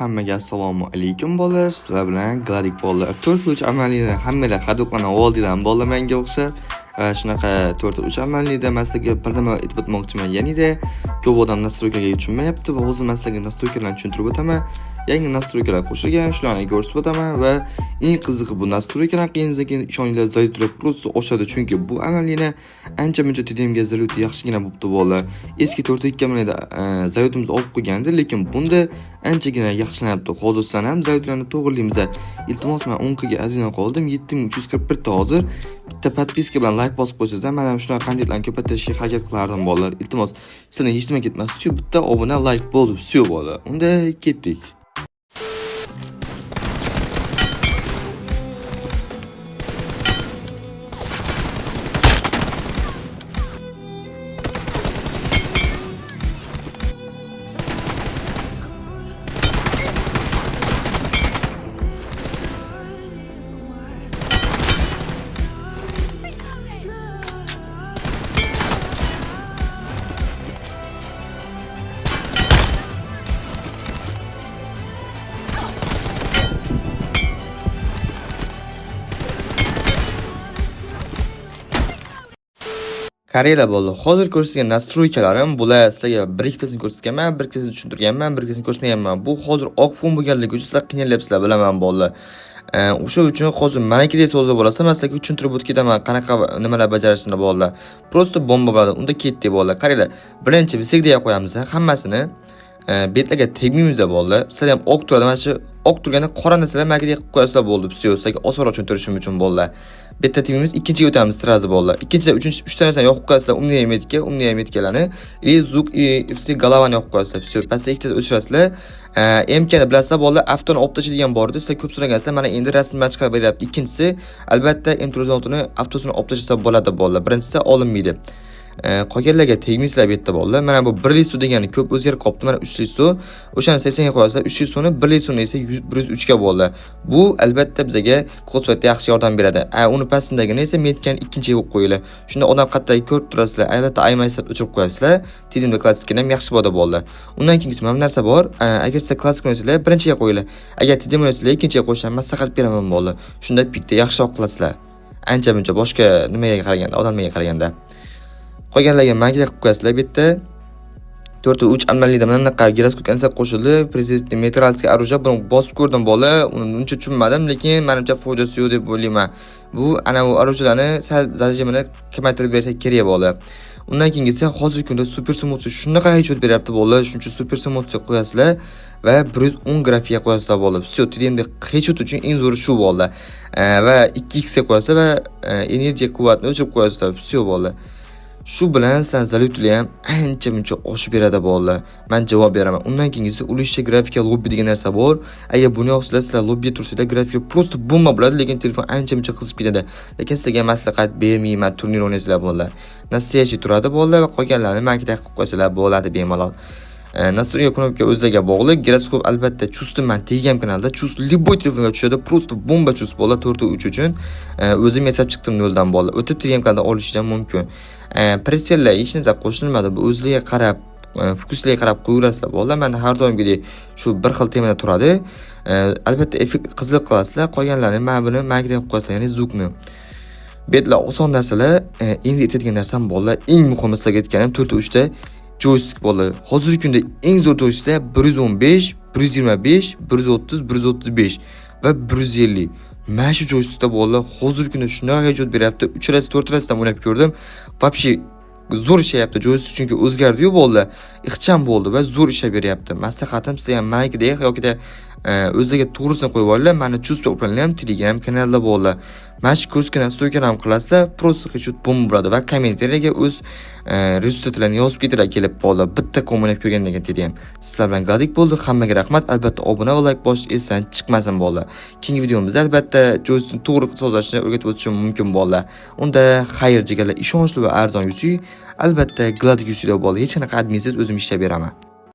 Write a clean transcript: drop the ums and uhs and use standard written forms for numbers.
Hammaga assalomu alaykum bolalar. Sizlar bilan Gladik bolalar 4-3 amaliyni hammalar hadoqlana oldidan bolalar menga o'xshab shunaqa 4-3 amaliyda masaga bir nima aytib o'tmoqchiman. Ya'ni-da ko'p odam nastroykaga tushunmayapti va hozir men sizlarga nastroykalarni tushuntirib o'taman. Yangi nastroykalar qo'shilgan, shularni ko'rsatib o'taman va eng qizig'i bu nastroykalar qiyin ishoninglar zaryad plus oshadi, chunki bu amaliyni ancha-muncha TDMga zaryad yaxshigina bo'pti bolalar. Eski 4-2 amaliyda zaryadimiz olib qo'ygandi, lekin bunda anchagina yaxshilanibdi. Hozirdan ham zaryadlarni to'g'rilaymiz. Iltimos, men 10 ga azina qoldim. 7341 ta hozir. Bitta podpiska bilan like bosib qo'ysangizlar, men ham shunaqa qandaylarni ko'paytirishga harakat qilardim bolalar. Iltimos, sizlarning hech nima ketmasdi-ku, bitta obuna, like bo'ldi, все bolalar. Unda ketdik. Karela bo'ldi. Hozir ko'rsatilgan nastroykalarim bular sizlarga bir ikkitasini ko'rsatganman, bir ikkitasini tushuntirganman, bir ikkitasini ko'rsatmaganman. Bu hozir oq fon bo'lganligi uchun sizlar qiynalyapsizlar, bilaman bolalar. O'sha uchun hozir meniki so'zlar bo'lsa, men sizlarga tushuntirib o'tib ketaman, qanaqa nimalar bajarishni bolalar. Prosta bomba bo'ladi, unda ketdi bolalar. Qaranglar, birinchi visegda qo'yamiz, hammasini betlarga tegmaymiz bolalar. Sizlar ham oq turadi, mana shu oq turganda qora narsalar meniki qo'yib qo'yasizlar bo'ldi. Sizlarga osonroq tushuntirishim uchun bolalar. Bitta timimiz, ikkinchiga o'tamiz sirazi bolalar. Ikkinchida uchta narsani yoqib qo'yasizlar, umniy metkalarni, zuk, galavani yoqib qo'yasizlar. Все, pastda ikkita o'chirasizlar. MKni bilasizlar bolalar, avtoni olib tashladigan bor edi. Sizlar ko'p so'ragansizlar, mana endi rasmdan chiqarib beryapti. Ikkinchisi, albatta M39ni avtosini olib tashlasa bo'ladi bolalar. Birinchisi olinmaydi. Qolganlarga tegmaysizlar bu yerda bolalar. Mana bu 1 litr suv degani ko'p o'zgarib qopti. Mana 3 litr suv. O'shani 80 ga qo'yasizlar. 3 litr suvni 1 litr suvni esa 103 ga bolalar. Bu albatta bizga qosvatda yaxshi yordam beradi. Uni pastindagini esa metkan ikkinchiga qo'yib qo'yinglar. Shunda odam qattiq ko'rib turasizlar. Albatta aymaysizlar, o'chirib qo'yasizlar. TDM klassik ham yaxshi bo'ladi bolalar. Undan keyingisi mana bu narsa bor. Agar siz klassik o'ynasanglar, birinchiga qo'yinglar. Agar TDM o'ynasanglar, ikkinchiga qo'yishni maslahat beraman bolalar. Shunda pikda yaxshiroq qilasizlar. Ancha-muncha boshqa nimaga qaraganda, odamlarga qaraganda. Qolganlarga magniy qilib qo'yasizlar. Bu yerda 4-3 amaliyda mana bunaqa giroskop konsert qo'shildi. Prezident metralskiy оружие buni bosib ko'rdim bolalar. Uni uncha tushunmadim, lekin menimcha foydasi yo'q deb o'ylayman. Bu ana bu оружиеlarni sal zajimini kamaytirib bersa kerak bolalar. Undan keyingisi hozirgi kunda super sumutsi shunaqa hechot beryapti bolalar. Shuning uchun super sumutsi qo'yasizlar va 110 grafika qo'yasizlar bolalar. Все, TDMda hechot uchun eng zo'ri shu bolalar. Va 2x ga qo'yasizlar va energiya quvvatni o'chirib qo'yasizlar. Все bolalar. Shu bilan san zaryadlar ham ancha-muncha oshib beradi bolalar. Men javob beraman. Undan keyingisi ulishcha grafika lobby degan narsa bor. Agar buni yoqsizlar, sizlar lobbyga tursanglar, grafika prosta bomba bo'ladi, lekin telefon ancha-muncha qizib ketadi. Lekin sizga maslahat bermayman, turnir o'ynaysizlar bolalar. Nastiyachi turadi bolalar va qolganlarni menga qilib qo'ysalar bo'ladi bemalol. Nastroyka knopka o'ziga bog'liq. Giroskop albatta chustman Telegram kanalda chust любой telefonga tushadi. Prosta bomba chust bolalar 4-3 uchun. O'zim yasab chiqdim 0 dan bolalar. O'tib Telegram kanalda olishingizam mumkin. Presellar hech narsa qo'shilmadi. Bu o'ziga qarab, fokuslarga qarab qo'yaverasizlar bolalar. Menda har doimgidek shu bir xil temada turadi. Albatta effekt qizil qilasizlar. Qolganlarni men buni magniy qilib qo'yasizlar, ya'ni zukni. Betlar oson narsalar, endi aytadigan narsam bolalar, eng muhimi sizga aytganim 4-3 da joystick bolalar. Hozirgi kunda eng zo'r joystick 115, 125, 130, 135 va 150. Mana shu joystickda bolalar hozirgi kunda shunaqa hechot beryapti. 3 rasi 4 rasidan o'ynab ko'rdim. Вообще zo'r ishlayapti joystick, chunki o'zgardi-yu bolalar. Ixcham bo'ldi va zo'r ishlab beryapti. Maslahatim sizga ham meniki yoki o'ziga to'g'risini qo'yib olinglar. Meni chust ham Telegram kanalda bolalar. Mana shu kursga nastroyka ham qilasizlar, prosta hechot bomba bo'ladi va kommentariyaga o'z rezultatlarini yozib ketinglar kelib bolalar. Bitta komment ko'rgandan keyin. Sizlar bilan Gladik bo'ldi. Hammaga rahmat. Albatta obuna va like bosish esdan chiqmasin bolalar. Keyingi videomizda albatta joystickni to'g'ri sozlashni o'rgatib o'tishim mumkin bolalar. Unda xayr jigarlar, ishonchli va arzon yuzi, albatta Gladik yuzida bolalar. Hech qanaqa adminsiz o'zim ishlab beraman.